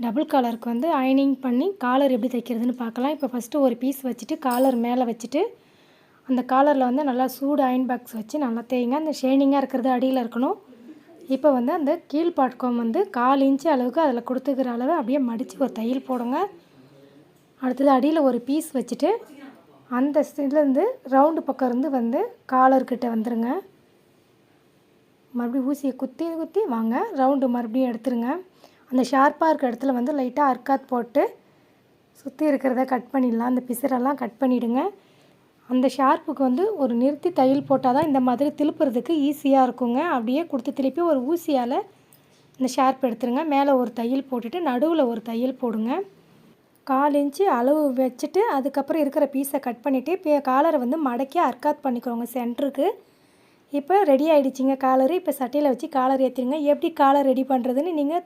Double காலருக்கு வந்து அயனிங் பண்ணி collar எப்படி தைக்கிறதுன்னு பார்க்கலாம். இப்போ ஃபஸ்ட்டு ஒரு பீஸ் வச்சுட்டு காலர் மேலே வச்சுட்டு அந்த காலரில் வந்து நல்லா சூடு அயன் பாக்ஸ் வச்சு நல்லா தேய்ங்க. அந்த ஷைனிங்காக இருக்கிறது அடியில் இருக்கணும். இப்போ வந்து அந்த கீழ்பாட்கம் வந்து 1/4 இன்ச்சு அளவுக்கு அதில் கொடுத்துக்கிற அளவு அப்படியே மடித்து ஒரு தையல் போடுங்க. அடுத்தது அடியில் ஒரு பீஸ் வச்சுட்டு அந்த இதுலேருந்து ரவுண்டு பக்கம் இருந்து வந்து காலர்கிட்ட வந்துடுங்க. மறுபடியும் ஊசியை குத்தி குத்தி வாங்க, ரவுண்டு மறுபடியும் எடுத்துருங்க. அந்த ஷார்ப்பாக இருக்கிற இடத்துல வந்து லைட்டாக அர்க்காத் போட்டு சுற்றி இருக்கிறத கட் பண்ணிடலாம். அந்த பிசரெல்லாம் கட் பண்ணிவிடுங்க. அந்த ஷார்ப்புக்கு வந்து ஒரு நிறுத்தி தையல் போட்டால் தான் இந்த மாதிரி திருப்புறதுக்கு ஈஸியாக இருக்குங்க. அப்படியே கொடுத்து திருப்பி ஒரு ஊசியால் இந்த ஷார்ப் எடுத்துருங்க. மேலே ஒரு தையல் போட்டுட்டு நடுவில் ஒரு தையல் போடுங்க. 1/4 இன்ச்சு அளவு வச்சுட்டு அதுக்கப்புறம் இருக்கிற பீஸை கட் பண்ணிவிட்டு இப்போ காலரை வந்து மடக்கி அர்க்காத் பண்ணிக்கோங்க சென்டருக்கு. இப்போ ரெடி ஆகிடுச்சிங்க காலரு. இப்போ சட்டையில் வச்சு காலர் ஏற்றிடுங்க. எப்படி காலர் ரெடி பண்ணுறதுன்னு நீங்கள்